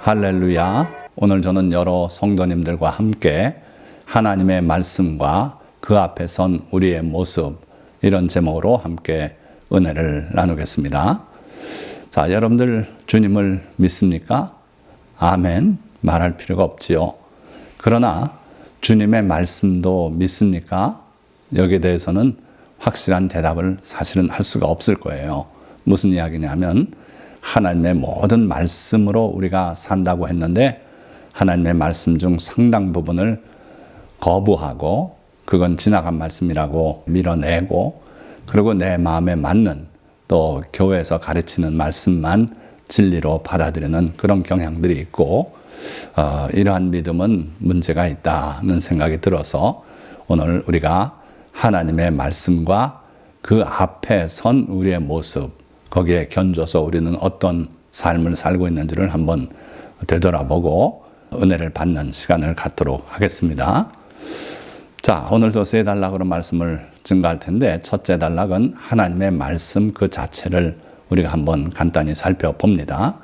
할렐루야. 오늘 저는 여러 성도님들과 함께 하나님의 말씀과 그 앞에 선 우리의 모습, 이런 제목으로 함께 은혜를 나누겠습니다. 자, 여러분들 주님을 믿습니까? 아멘 말할 필요가 없지요. 그러나 주님의 말씀도 믿습니까? 여기에 대해서는 확실한 대답을 사실은 할 수가 없을 거예요. 무슨 이야기냐면 하나님의 모든 말씀으로 우리가 산다고 했는데 하나님의 말씀 중 상당 부분을 거부하고 그건 지나간 말씀이라고 밀어내고, 그리고 내 마음에 맞는 또 교회에서 가르치는 말씀만 진리로 받아들이는 그런 경향들이 있고, 이러한 믿음은 문제가 있다는 생각이 들어서 오늘 우리가 하나님의 말씀과 그 앞에 선 우리의 모습, 거기에 견줘서 우리는 어떤 삶을 살고 있는지를 한번 되돌아보고 은혜를 받는 시간을 갖도록 하겠습니다. 자, 오늘도 세 단락으로 말씀을 증가할 텐데, 첫째 단락은 하나님의 말씀 그 자체를 우리가 한번 간단히 살펴봅니다.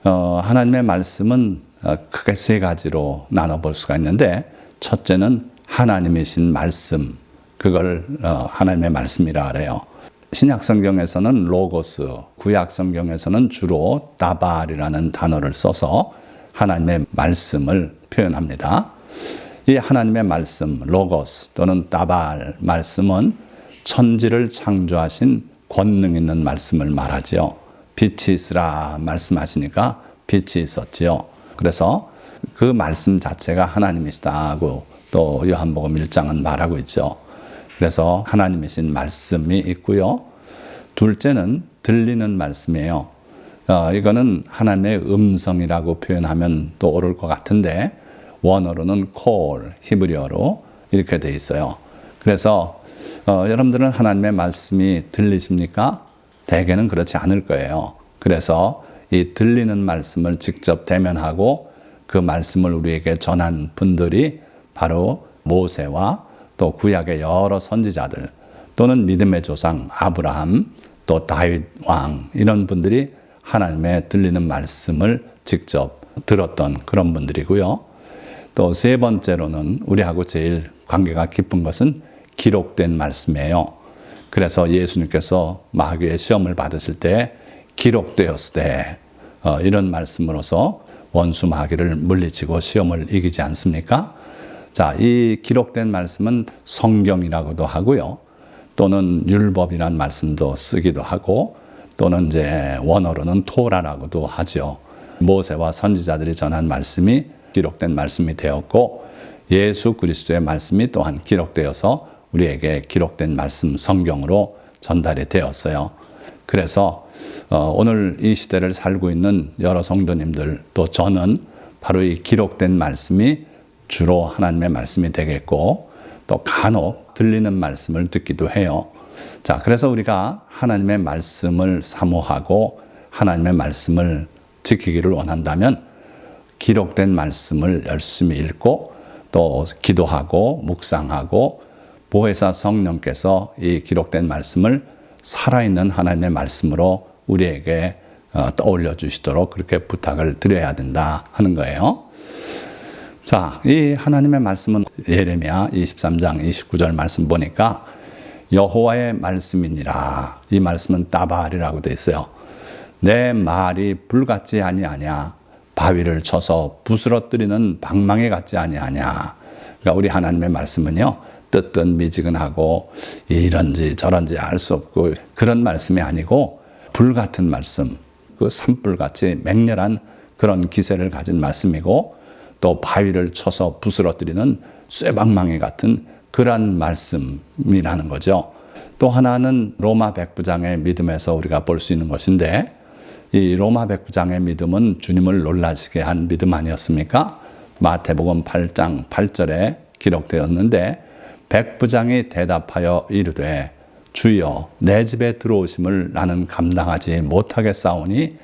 하나님의 말씀은 크게 세 가지로 나눠볼 수가 있는데, 첫째는 하나님이신 말씀, 그걸 하나님의 말씀이라 그래요. 신약 성경에서는 로고스, 구약 성경에서는 주로 다발이라는 단어를 써서 하나님의 말씀을 표현합니다. 이 하나님의 말씀, 로고스 또는 다발 말씀은 천지를 창조하신 권능 있는 말씀을 말하지요. 빛이 있으라 말씀하시니까 빛이 있었지요. 그래서 그 말씀 자체가 하나님이시다고 또 요한복음 1장은 말하고 있죠. 그래서 하나님이신 말씀이 있고요. 둘째는 들리는 말씀이에요. 이거는 하나님의 음성이라고 표현하면 또 옳을 것 같은데, 원어로는 call, 히브리어로 이렇게 돼 있어요. 그래서 여러분들은 하나님의 말씀이 들리십니까? 대개는 그렇지 않을 거예요. 그래서 이 들리는 말씀을 직접 대면하고 그 말씀을 우리에게 전한 분들이 바로 모세와 또 구약의 여러 선지자들, 또는 믿음의 조상 아브라함, 또 다윗 왕, 이런 분들이 하나님의 들리는 말씀을 직접 들었던 그런 분들이고요. 또 세 번째로는 우리하고 제일 관계가 깊은 것은 기록된 말씀이에요. 그래서 예수님께서 마귀의 시험을 받으실 때 기록되었을 때 이런 말씀으로서 원수 마귀를 물리치고 시험을 이기지 않습니까? 자, 이 기록된 말씀은 성경이라고도 하고요. 또는 율법이라는 말씀도 쓰기도 하고, 또는 이제 원어로는 토라라고도 하죠. 모세와 선지자들이 전한 말씀이 기록된 말씀이 되었고, 예수 그리스도의 말씀이 또한 기록되어서 우리에게 기록된 말씀 성경으로 전달이 되었어요. 그래서 오늘 이 시대를 살고 있는 여러 성도님들, 또 저는 바로 이 기록된 말씀이 주로 하나님의 말씀이 되겠고, 또 간혹 들리는 말씀을 듣기도 해요. 자, 그래서 우리가 하나님의 말씀을 사모하고 하나님의 말씀을 지키기를 원한다면 기록된 말씀을 열심히 읽고 또 기도하고 묵상하고, 보혜사 성령께서 이 기록된 말씀을 살아있는 하나님의 말씀으로 우리에게 떠올려 주시도록 그렇게 부탁을 드려야 된다 하는 거예요. 자, 이 하나님의 말씀은 예레미야 23장 29절 말씀 보니까 여호와의 말씀이니라. 이 말씀은 다발이라고 되어 있어요. 내 말이 불같지 아니하냐, 바위를 쳐서 부스러뜨리는 방망이 같지 아니하냐. 그러니까 우리 하나님의 말씀은요, 뜨뜻미지근하고 이런지 저런지 알 수 없고 그런 말씀이 아니고 불같은 말씀, 그 산불같이 맹렬한 그런 기세를 가진 말씀이고, 또 바위를 쳐서 부스러뜨리는 쇠방망이 같은 그러한 말씀이라는 거죠. 또 하나는 로마 백부장의 믿음에서 우리가 볼 수 있는 것인데, 이 로마 백부장의 믿음은 주님을 놀라시게 한 믿음 아니었습니까? 마태복음 8장 8절에 기록되었는데, 백부장이 대답하여 이르되 주여 내 집에 들어오심을 나는 감당하지 못하겠사오니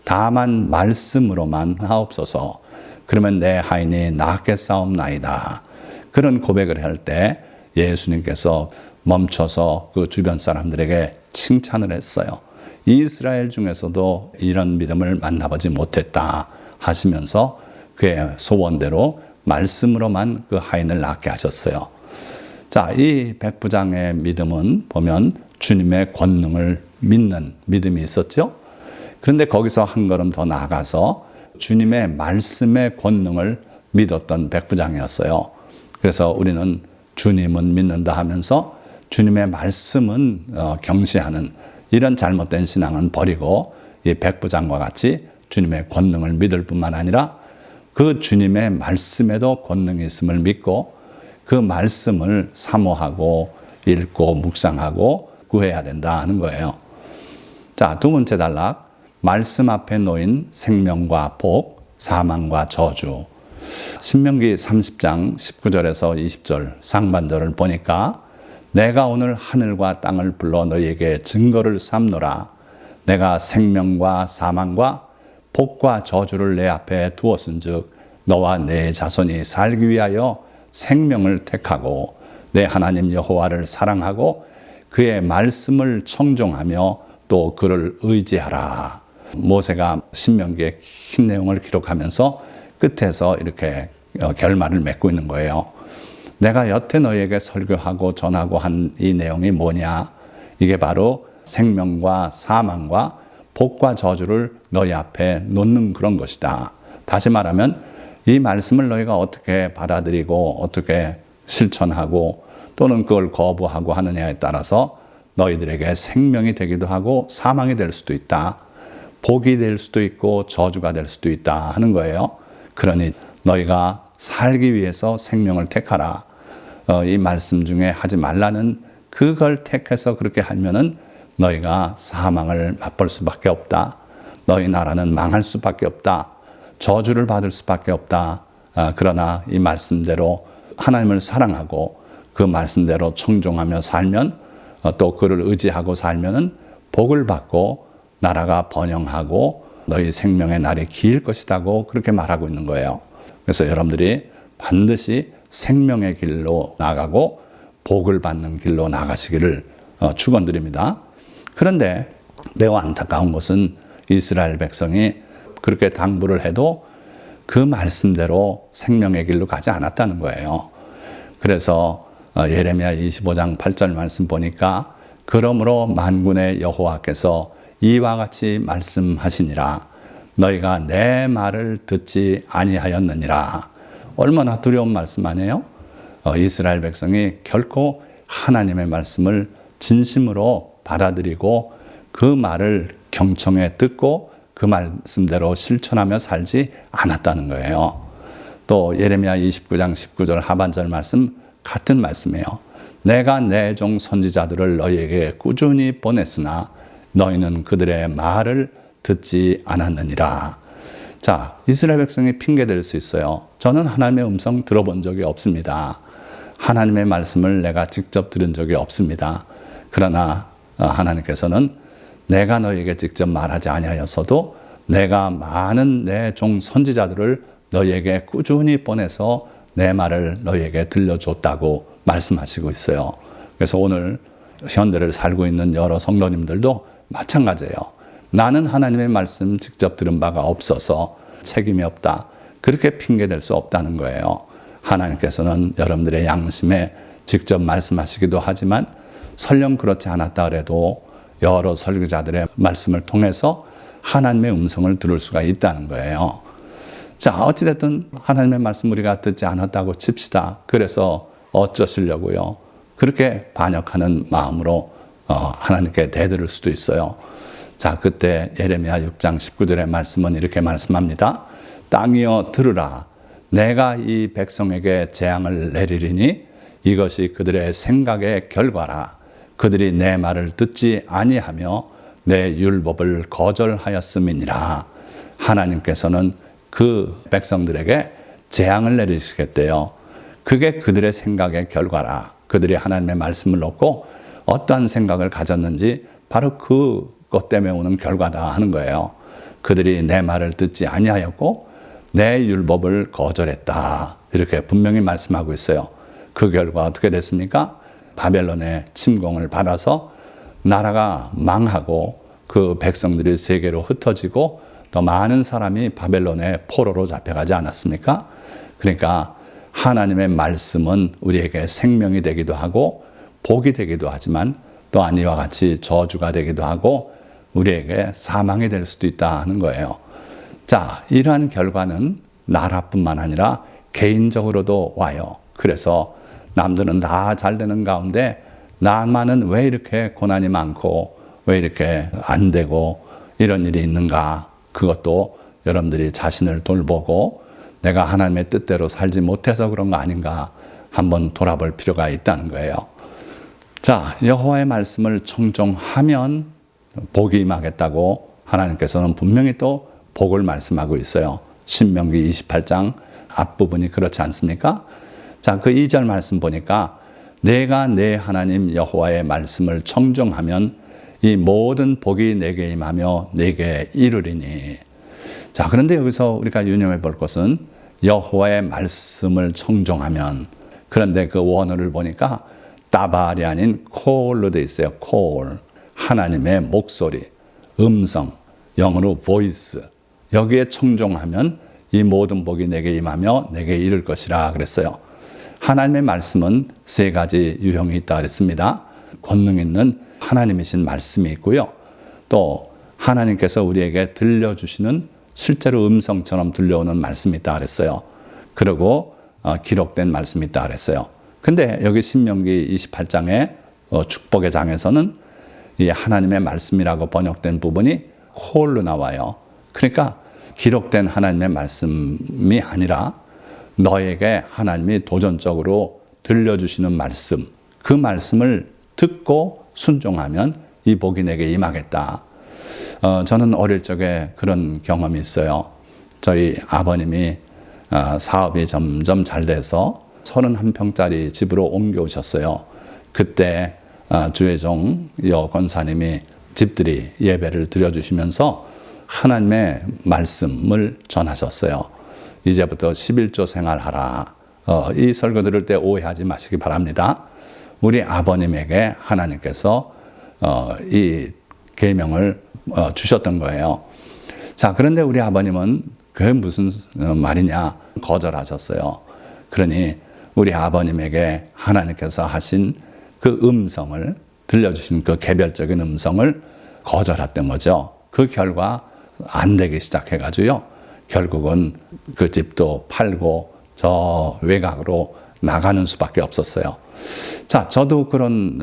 다만 말씀으로만 하옵소서. 그러면 내 하인이 낫겠사옵나이다. 그런 고백을 할 때 예수님께서 멈춰서 그 주변 사람들에게 칭찬을 했어요. 이스라엘 중에서도 이런 믿음을 만나보지 못했다 하시면서 그의 소원대로 말씀으로만 그 하인을 낫게 하셨어요. 자, 이 백부장의 믿음은 보면 주님의 권능을 믿는 믿음이 있었죠. 그런데 거기서 한 걸음 더 나아가서 주님의 말씀의 권능을 믿었던 백부장이었어요. 그래서 우리는 주님은 믿는다 하면서 주님의 말씀은 경시하는 이런 잘못된 신앙은 버리고 이 백부장과 같이 주님의 권능을 믿을 뿐만 아니라 그 주님의 말씀에도 권능이 있음을 믿고 그 말씀을 사모하고 읽고 묵상하고 구해야 된다 하는 거예요. 자, 두 번째 단락. 말씀 앞에 놓인 생명과 복, 사망과 저주. 신명기 30장 19절에서 20절 상반절을 보니까 내가 오늘 하늘과 땅을 불러 너희에게 증거를 삼노라. 내가 생명과 사망과 복과 저주를 내 앞에 두었은즉 너와 내 자손이 살기 위하여 생명을 택하고 내 하나님 여호와를 사랑하고 그의 말씀을 청종하며 또 그를 의지하라. 모세가 신명기의 긴 내용을 기록하면서 끝에서 이렇게 결말을 맺고 있는 거예요. 내가 여태 너희에게 설교하고 전하고 한 이 내용이 뭐냐? 이게 바로 생명과 사망과 복과 저주를 너희 앞에 놓는 그런 것이다. 다시 말하면 이 말씀을 너희가 어떻게 받아들이고 어떻게 실천하고 또는 그걸 거부하고 하느냐에 따라서 너희들에게 생명이 되기도 하고 사망이 될 수도 있다. 복이 될 수도 있고 저주가 될 수도 있다 하는 거예요. 그러니 너희가 살기 위해서 생명을 택하라. 이 말씀 중에 하지 말라는 그걸 택해서 그렇게 하면은 너희가 사망을 맛볼 수밖에 없다. 너희 나라는 망할 수밖에 없다. 저주를 받을 수밖에 없다. 그러나 이 말씀대로 하나님을 사랑하고 그 말씀대로 청종하며 살면 또 그를 의지하고 살면은 복을 받고 나라가 번영하고 너희 생명의 날이 길 것이라고 그렇게 말하고 있는 거예요. 그래서 여러분들이 반드시 생명의 길로 나가고 복을 받는 길로 나가시기를 축원드립니다. 그런데 매우 안타까운 것은 이스라엘 백성이 그렇게 당부를 해도 그 말씀대로 생명의 길로 가지 않았다는 거예요. 그래서 예레미야 25장 8절 말씀 보니까 그러므로 만군의 여호와께서 이와 같이 말씀하시니라. 너희가 내 말을 듣지 아니하였느니라. 얼마나 두려운 말씀 아니에요? 이스라엘 백성이 결코 하나님의 말씀을 진심으로 받아들이고 그 말을 경청해 듣고 그 말씀대로 실천하며 살지 않았다는 거예요. 또 예레미야 29장 19절 하반절 말씀 같은 말씀이에요. 내가 내 종 선지자들을 너희에게 꾸준히 보냈으나 너희는 그들의 말을 듣지 않았느니라. 자, 이스라엘 백성이 핑계댈 수 있어요. 저는 하나님의 음성 들어본 적이 없습니다. 하나님의 말씀을 내가 직접 들은 적이 없습니다. 그러나 하나님께서는 내가 너희에게 직접 말하지 아니하였어도 내가 많은 내 종 선지자들을 너희에게 꾸준히 보내서 내 말을 너희에게 들려줬다고 말씀하시고 있어요. 그래서 오늘 현대를 살고 있는 여러 성도님들도 마찬가지예요. 나는 하나님의 말씀 직접 들은 바가 없어서 책임이 없다. 그렇게 핑계댈 수 없다는 거예요. 하나님께서는 여러분들의 양심에 직접 말씀하시기도 하지만 설령 그렇지 않았다 그래도 여러 설교자들의 말씀을 통해서 하나님의 음성을 들을 수가 있다는 거예요. 자, 어찌됐든 하나님의 말씀 우리가 듣지 않았다고 칩시다. 그래서 어쩌시려고요? 그렇게 반역하는 마음으로 하나님께 대들을 수도 있어요. 자, 그때 예레미야 6장 19절의 말씀은 이렇게 말씀합니다. 땅이여 들으라. 내가 이 백성에게 재앙을 내리리니 이것이 그들의 생각의 결과라. 그들이 내 말을 듣지 아니하며 내 율법을 거절하였음이니라. 하나님께서는 그 백성들에게 재앙을 내리시겠대요. 그게 그들의 생각의 결과라. 그들이 하나님의 말씀을 놓고 어떠한 생각을 가졌는지 바로 그것 때문에 오는 결과다 하는 거예요. 그들이 내 말을 듣지 아니하였고 내 율법을 거절했다. 이렇게 분명히 말씀하고 있어요. 그 결과 어떻게 됐습니까? 바벨론의 침공을 받아서 나라가 망하고 그 백성들이 세계로 흩어지고 더 많은 사람이 바벨론의 포로로 잡혀가지 않았습니까? 그러니까 하나님의 말씀은 우리에게 생명이 되기도 하고 복이 되기도 하지만 또한 이와 같이 저주가 되기도 하고 우리에게 사망이 될 수도 있다 하는 거예요. 자, 이러한 결과는 나라뿐만 아니라 개인적으로도 와요. 그래서 남들은 다 잘 되는 가운데 나만은 왜 이렇게 고난이 많고 왜 이렇게 안 되고 이런 일이 있는가? 그것도 여러분들이 자신을 돌보고 내가 하나님의 뜻대로 살지 못해서 그런 거 아닌가 한번 돌아볼 필요가 있다는 거예요. 자, 여호와의 말씀을 청종하면 복이 임하겠다고 하나님께서는 분명히 또 복을 말씀하고 있어요. 신명기 28장 앞부분이 그렇지 않습니까? 자, 그 2절 말씀 보니까 내가 내 하나님 여호와의 말씀을 청종하면 이 모든 복이 내게 임하며 내게 이르리니. 자, 그런데 여기서 우리가 유념해 볼 것은 여호와의 말씀을 청종하면, 그런데 그 원어를 보니까 따발이 아닌 콜로 돼 있어요. 콜. 하나님의 목소리, 음성, 영어로 voice. 여기에 청종하면 이 모든 복이 내게 임하며 내게 이를 것이라 그랬어요. 하나님의 말씀은 세 가지 유형이 있다 그랬습니다. 권능 있는 하나님이신 말씀이 있고요. 또 하나님께서 우리에게 들려주시는 실제로 음성처럼 들려오는 말씀이 있다 그랬어요. 그리고 기록된 말씀이 있다 그랬어요. 근데 여기 신명기 28장의 축복의 장에서는 이 하나님의 말씀이라고 번역된 부분이 콜로 나와요. 그러니까 기록된 하나님의 말씀이 아니라 너에게 하나님이 도전적으로 들려주시는 말씀, 그 말씀을 듣고 순종하면 이 복이 내게 임하겠다. 저는 어릴 적에 그런 경험이 있어요. 저희 아버님이 사업이 점점 잘 돼서 31평짜리 집으로 옮겨오셨어요. 그때 주혜종 여권사님이 집들이 예배를 드려주시면서 하나님의 말씀을 전하셨어요. 이제부터 11조 생활하라. 이 설교 들을 때 오해하지 마시기 바랍니다. 우리 아버님에게 하나님께서 이 계명을 주셨던 거예요. 자, 그런데 우리 아버님은 그게 무슨 말이냐 거절하셨어요. 그러니 우리 아버님에게 하나님께서 하신 그 음성을 들려주신 그 개별적인 음성을 거절했던 거죠. 그 결과 안 되기 시작해가지고요. 결국은 그 집도 팔고 저 외곽으로 나가는 수밖에 없었어요. 자, 저도 그런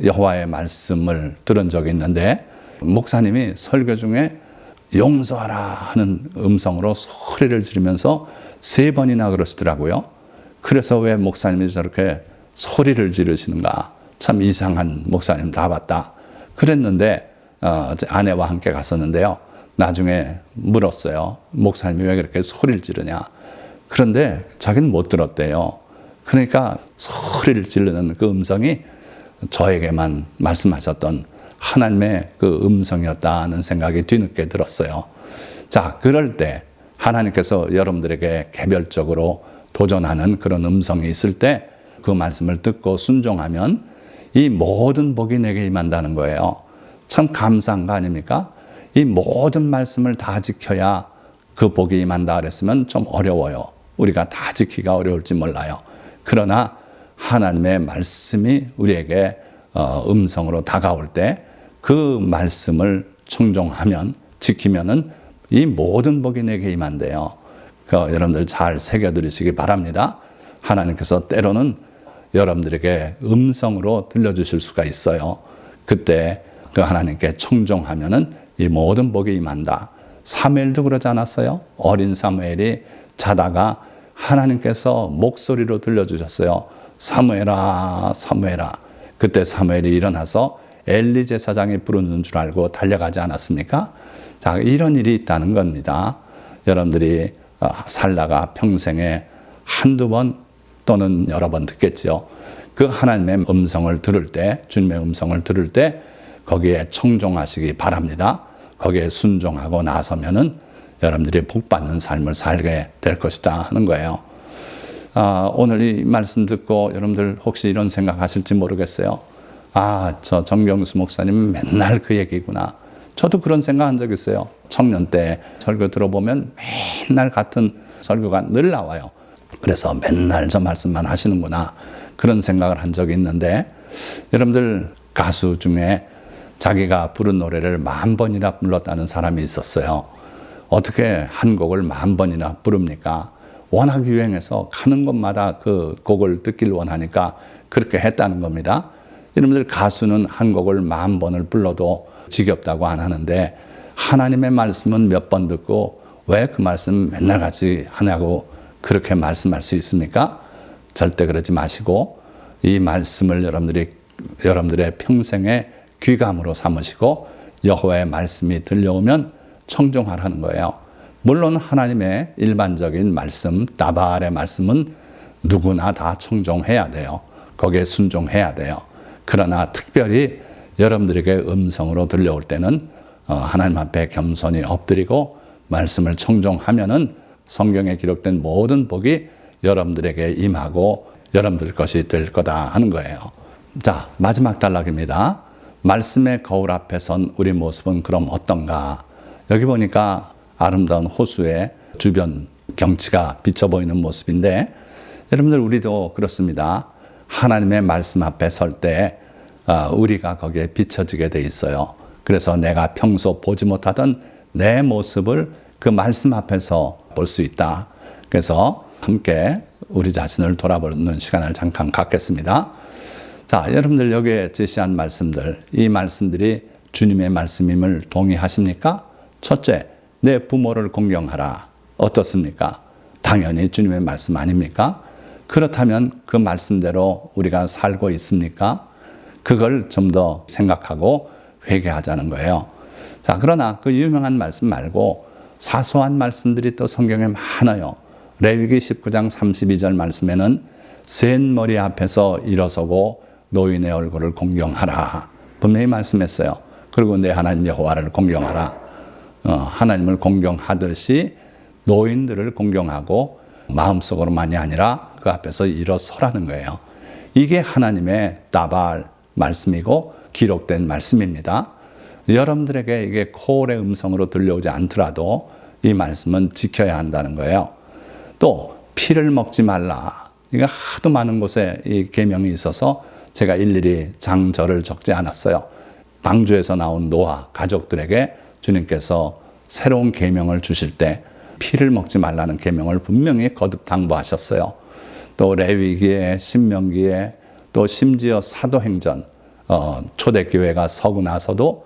여호와의 말씀을 들은 적이 있는데 목사님이 설교 중에 용서하라 하는 음성으로 소리를 지르면서 3번이나 그러시더라고요. 그래서 왜 목사님이 저렇게 소리를 지르시는가? 참 이상한 목사님 다 봤다. 그랬는데 아내와 함께 갔었는데요. 나중에 물었어요. 목사님이 왜 그렇게 소리를 지르냐? 그런데 자기는 못 들었대요. 그러니까 소리를 지르는 그 음성이 저에게만 말씀하셨던 하나님의 그 음성이었다는 생각이 뒤늦게 들었어요. 자, 그럴 때 하나님께서 여러분들에게 개별적으로 도전하는 그런 음성이 있을 때 그 말씀을 듣고 순종하면 이 모든 복이 내게 임한다는 거예요. 참 감사한 거 아닙니까? 이 모든 말씀을 다 지켜야 그 복이 임한다 그랬으면 좀 어려워요. 우리가 다 지키기가 어려울지 몰라요. 그러나 하나님의 말씀이 우리에게 음성으로 다가올 때 그 말씀을 청종하면, 지키면은 이 모든 복이 내게 임한대요. 여러분들 잘 새겨들으시기 바랍니다. 하나님께서 때로는 여러분들에게 음성으로 들려주실 수가 있어요. 그때 그 하나님께 청종하면은 이 모든 복이 임한다. 사무엘도 그러지 않았어요? 어린 사무엘이 자다가 하나님께서 목소리로 들려주셨어요. 사무엘아, 사무엘아. 그때 사무엘이 일어나서 엘리 제사장이 부르는 줄 알고 달려가지 않았습니까? 자, 이런 일이 있다는 겁니다. 여러분들이 살다가 평생에 한두 번 또는 여러 번 듣겠지요. 그 하나님의 음성을 들을 때, 주님의 음성을 들을 때 거기에 청종하시기 바랍니다. 거기에 순종하고 나서면은 여러분들이 복받는 삶을 살게 될 것이다 하는 거예요. 오늘 이 말씀 듣고 여러분들 혹시 이런 생각하실지 모르겠어요. 저 정경수 목사님 맨날 그 얘기구나. 저도 그런 생각한 적 있어요. 청년 때 설교 들어보면 맨날 같은 설교가 늘 나와요. 그래서 맨날 저 말씀만 하시는구나 그런 생각을 한 적이 있는데, 여러분들 가수 중에 자기가 부른 노래를 10,000번이나 불렀다는 사람이 있었어요. 어떻게 한 곡을 10,000번이나 부릅니까? 워낙 유행해서 가는 곳마다 그 곡을 듣길 원하니까 그렇게 했다는 겁니다. 여러분들 가수는 한 곡을 10,000번을 불러도 지겹다고 안 하는데, 하나님의 말씀은 몇 번 듣고 왜 그 말씀 맨날 같이 하냐고 그렇게 말씀할 수 있습니까? 절대 그러지 마시고 이 말씀을 여러분들의 평생의 귀감으로 삼으시고 여호와의 말씀이 들려오면 청종하라는 거예요. 물론 하나님의 일반적인 말씀, 다발의 말씀은 누구나 다 청종해야 돼요. 거기에 순종해야 돼요. 그러나 특별히 여러분들에게 음성으로 들려올 때는 하나님 앞에 겸손히 엎드리고 말씀을 청종하면은 성경에 기록된 모든 복이 여러분들에게 임하고 여러분들 것이 될 거다 하는 거예요. 자, 마지막 단락입니다. 말씀의 거울 앞에 선 우리 모습은 그럼 어떤가? 여기 보니까 아름다운 호수의 주변 경치가 비쳐 보이는 모습인데, 여러분들 우리도 그렇습니다. 하나님의 말씀 앞에 설 때 우리가 거기에 비춰지게 돼 있어요. 그래서 내가 평소 보지 못하던 내 모습을 그 말씀 앞에서 볼 수 있다. 그래서 함께 우리 자신을 돌아보는 시간을 잠깐 갖겠습니다. 자, 여러분들 여기에 제시한 말씀들, 이 말씀들이 주님의 말씀임을 동의하십니까? 첫째, 내 부모를 공경하라. 어떻습니까? 당연히 주님의 말씀 아닙니까? 그렇다면 그 말씀대로 우리가 살고 있습니까? 그걸 좀 더 생각하고 회개하자는 거예요. 자, 그러나 그 유명한 말씀 말고 사소한 말씀들이 또 성경에 많아요. 레위기 19장 32절 말씀에는 센 머리 앞에서 일어서고 노인의 얼굴을 공경하라. 분명히 말씀했어요. 그리고 내 하나님 여호와를 공경하라. 하나님을 공경하듯이 노인들을 공경하고 마음속으로만이 아니라 그 앞에서 일어서라는 거예요. 이게 하나님의 다발 말씀이고 기록된 말씀입니다. 여러분들에게 이게 코올의 음성으로 들려오지 않더라도 이 말씀은 지켜야 한다는 거예요. 또 피를 먹지 말라. 이게 하도 많은 곳에 이 계명이 있어서 제가 일일이 장절을 적지 않았어요. 방주에서 나온 노아 가족들에게 주님께서 새로운 계명을 주실 때 피를 먹지 말라는 계명을 분명히 거듭 당부하셨어요. 또 레위기에, 신명기에, 또 심지어 사도행전 초대교회가 서고 나서도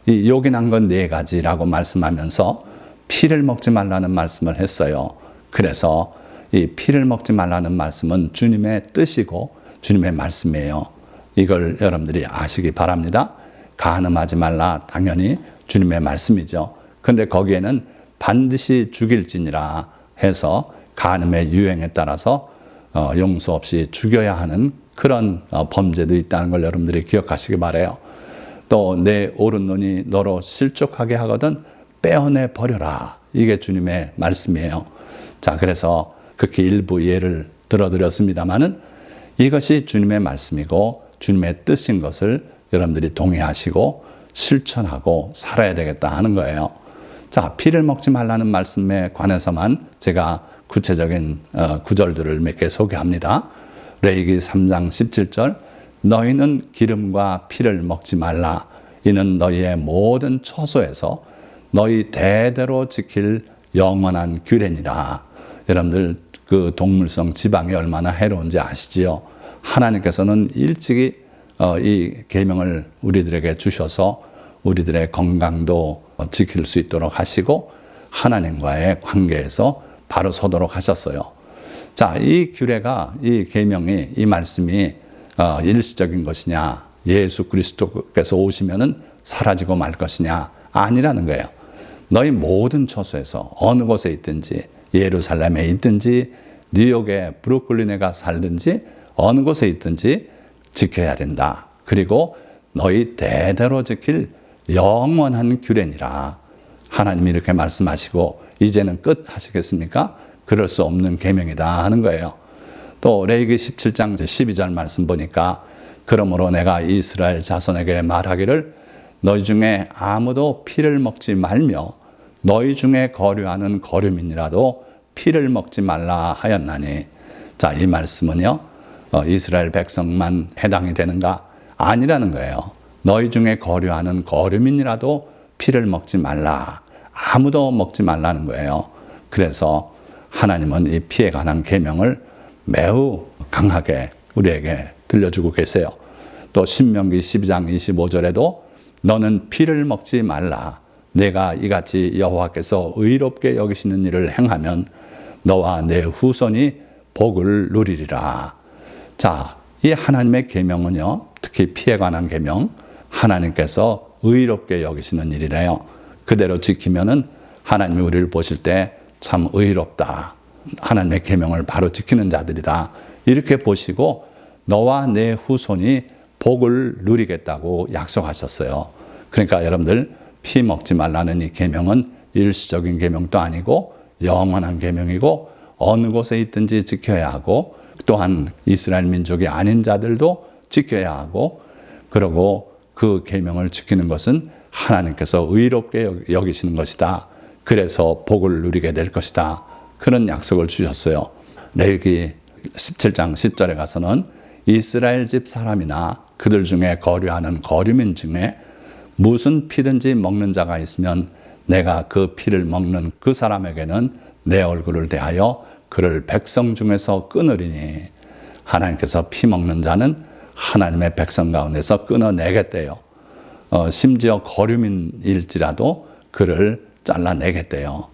이 요긴한 건 4가지라고 말씀하면서 피를 먹지 말라는 말씀을 했어요. 그래서 이 피를 먹지 말라는 말씀은 주님의 뜻이고 주님의 말씀이에요. 이걸 여러분들이 아시기 바랍니다. 간음하지 말라, 당연히 주님의 말씀이죠. 그런데 거기에는 반드시 죽일지니라 해서 간음의 유행에 따라서 용서 없이 죽여야 하는 그런 범죄도 있다는 걸 여러분들이 기억하시기 바라요. 또 내 오른눈이 너로 실족하게 하거든 빼어내 버려라. 이게 주님의 말씀이에요. 자, 그래서 그렇게 일부 예를 들어드렸습니다마는 이것이 주님의 말씀이고 주님의 뜻인 것을 여러분들이 동의하시고 실천하고 살아야 되겠다 하는 거예요. 자, 피를 먹지 말라는 말씀에 관해서만 제가 구체적인 구절들을 몇 개 소개합니다. 레위기 3장 17절, 너희는 기름과 피를 먹지 말라. 이는 너희의 모든 처소에서 너희 대대로 지킬 영원한 규례니라. 여러분들 그 동물성 지방이 얼마나 해로운지 아시지요? 하나님께서는 일찍이 이 계명을 우리들에게 주셔서 우리들의 건강도 지킬 수 있도록 하시고 하나님과의 관계에서 바로 서도록 하셨어요. 자, 이 규례가, 이 계명이, 이 말씀이 일시적인 것이냐, 예수 그리스도께서 오시면은 사라지고 말 것이냐, 아니라는 거예요. 너희 모든 처소에서 어느 곳에 있든지, 예루살렘에 있든지, 뉴욕에 브루클린에 가 살든지, 어느 곳에 있든지 지켜야 된다. 그리고 너희 대대로 지킬 영원한 규례니라. 하나님이 이렇게 말씀하시고 이제는 끝 하시겠습니까? 그럴 수 없는 계명이다 하는 거예요. 또 레위기 17장 12절 말씀 보니까 그러므로 내가 이스라엘 자손에게 말하기를 너희 중에 아무도 피를 먹지 말며 너희 중에 거류하는 거류민이라도 피를 먹지 말라 하였나니. 자, 이 말씀은요, 이스라엘 백성만 해당이 되는가? 아니라는 거예요. 너희 중에 거류하는 거류민이라도 피를 먹지 말라. 아무도 먹지 말라는 거예요. 그래서 하나님은 이 피에 관한 계명을 매우 강하게 우리에게 들려주고 계세요. 또 신명기 12장 25절에도 너는 피를 먹지 말라. 내가 이같이 여호와께서 의롭게 여기시는 일을 행하면 너와 내 후손이 복을 누리리라. 자, 이 하나님의 계명은요, 특히 피에 관한 계명, 하나님께서 의롭게 여기시는 일이래요. 그대로 지키면은 하나님이 우리를 보실 때 참 의롭다. 하나님의 계명을 바로 지키는 자들이다. 이렇게 보시고 너와 내 후손이 복을 누리겠다고 약속하셨어요. 그러니까 여러분들, 피 먹지 말라는 이 계명은 일시적인 계명도 아니고 영원한 계명이고 어느 곳에 있든지 지켜야 하고, 또한 이스라엘 민족이 아닌 자들도 지켜야 하고, 그리고 그 계명을 지키는 것은 하나님께서 의롭게 여기시는 것이다. 그래서 복을 누리게 될 것이다. 그런 약속을 주셨어요. 레위기 17장 10절에 가서는 이스라엘 집 사람이나 그들 중에 거류하는 거류민 중에 무슨 피든지 먹는 자가 있으면 내가 그 피를 먹는 그 사람에게는 내 얼굴을 대하여 그를 백성 중에서 끊으리니. 하나님께서 피 먹는 자는 하나님의 백성 가운데서 끊어내겠대요. 심지어 거류민일지라도 그를 잘라내겠대요.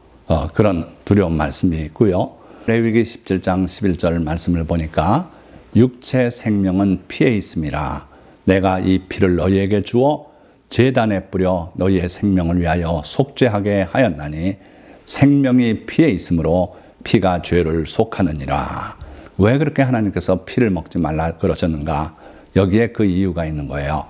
그런 두려운 말씀이 있고요. 레위기 17장 11절 말씀을 보니까 육체 생명은 피에 있음이라. 내가 이 피를 너희에게 주어 제단에 뿌려 너희의 생명을 위하여 속죄하게 하였나니 생명이 피에 있으므로 피가 죄를 속하느니라. 왜 그렇게 하나님께서 피를 먹지 말라 그러셨는가? 여기에 그 이유가 있는 거예요.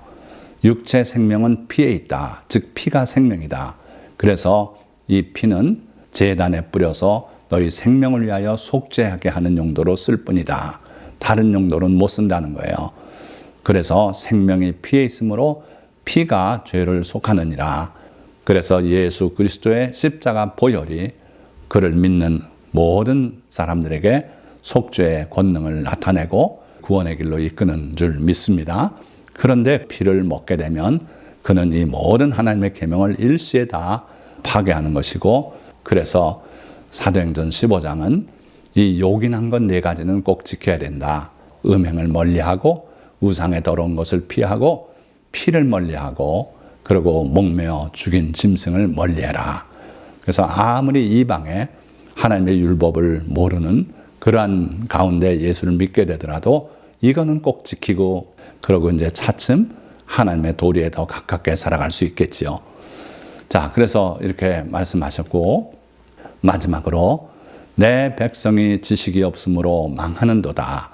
육체 생명은 피에 있다. 즉 피가 생명이다. 그래서 이 피는 제단에 뿌려서 너희 생명을 위하여 속죄하게 하는 용도로 쓸 뿐이다. 다른 용도로는 못 쓴다는 거예요. 그래서 생명이 피에 있으므로 피가 죄를 속하느니라. 그래서 예수 그리스도의 십자가 보혈이 그를 믿는 모든 사람들에게 속죄의 권능을 나타내고 구원의 길로 이끄는 줄 믿습니다. 그런데 피를 먹게 되면 그는 이 모든 하나님의 계명을 일시에 다 파괴하는 것이고, 그래서 사도행전 15장은 이 요긴한 것 4가지는 꼭 지켜야 된다. 음행을 멀리하고 우상에 더러운 것을 피하고 피를 멀리하고 그리고 목매어 죽인 짐승을 멀리해라. 그래서 아무리 이방에 하나님의 율법을 모르는 그러한 가운데 예수를 믿게 되더라도 이거는 꼭 지키고, 그러고 이제 차츰 하나님의 도리에 더 가깝게 살아갈 수 있겠지요. 자, 그래서 이렇게 말씀하셨고, 마지막으로 내 백성이 지식이 없으므로 망하는도다.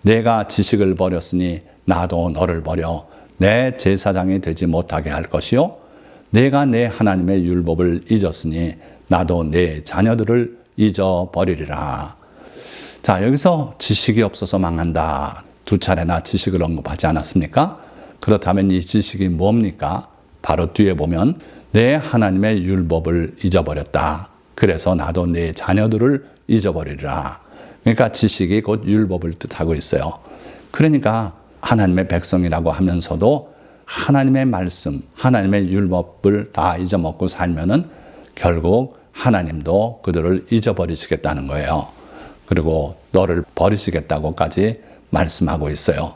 내가 지식을 버렸으니 나도 너를 버려 내 제사장이 되지 못하게 할 것이요, 내가 내 하나님의 율법을 잊었으니 나도 내 자녀들을 잊어버리리라. 자, 여기서 지식이 없어서 망한다. 2차례나 지식을 언급하지 않았습니까? 그렇다면 이 지식이 뭡니까? 바로 뒤에 보면 내 하나님의 율법을 잊어버렸다. 그래서 나도 내 자녀들을 잊어버리리라. 그러니까 지식이 곧 율법을 뜻하고 있어요. 그러니까 하나님의 백성이라고 하면서도 하나님의 말씀, 하나님의 율법을 다 잊어먹고 살면은 결국 하나님도 그들을 잊어버리시겠다는 거예요. 그리고 너를 버리시겠다고까지 말씀하고 있어요.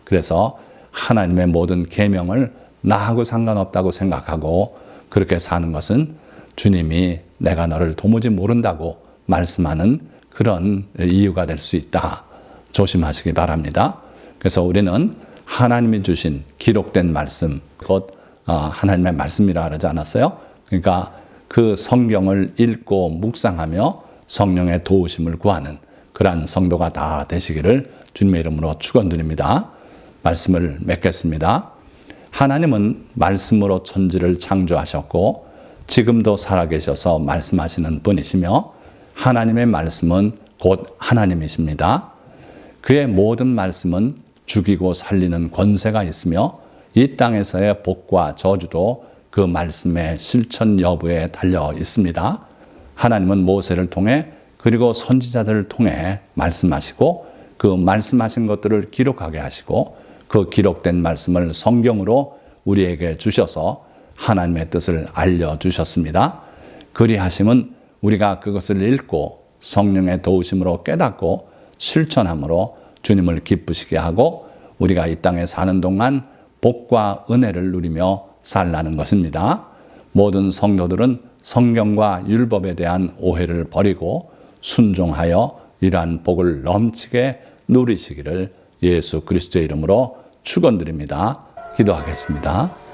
그래서 하나님의 모든 계명을 나하고 상관없다고 생각하고 그렇게 사는 것은 주님이 내가 너를 도무지 모른다고 말씀하는 그런 이유가 될 수 있다. 조심하시기 바랍니다. 그래서 우리는 하나님이 주신 기록된 말씀, 곧 하나님의 말씀이라 그러지 않았어요? 그러니까 그 성경을 읽고 묵상하며 성령의 도우심을 구하는 그러한 성도가 다 되시기를 주님의 이름으로 축원드립니다. 말씀을 맺겠습니다. 하나님은 말씀으로 천지를 창조하셨고 지금도 살아계셔서 말씀하시는 분이시며 하나님의 말씀은 곧 하나님이십니다. 그의 모든 말씀은 죽이고 살리는 권세가 있으며 이 땅에서의 복과 저주도 그 말씀의 실천 여부에 달려 있습니다. 하나님은 모세를 통해 그리고 선지자들을 통해 말씀하시고 그 말씀하신 것들을 기록하게 하시고 그 기록된 말씀을 성경으로 우리에게 주셔서 하나님의 뜻을 알려주셨습니다. 그리하심은 우리가 그것을 읽고 성령의 도우심으로 깨닫고 실천함으로 주님을 기쁘시게 하고 우리가 이 땅에 사는 동안 복과 은혜를 누리며 살라는 것입니다. 모든 성도들은 성경과 율법에 대한 오해를 버리고 순종하여 이러한 복을 넘치게 누리시기를 예수 그리스도의 이름으로 축원드립니다. 기도하겠습니다.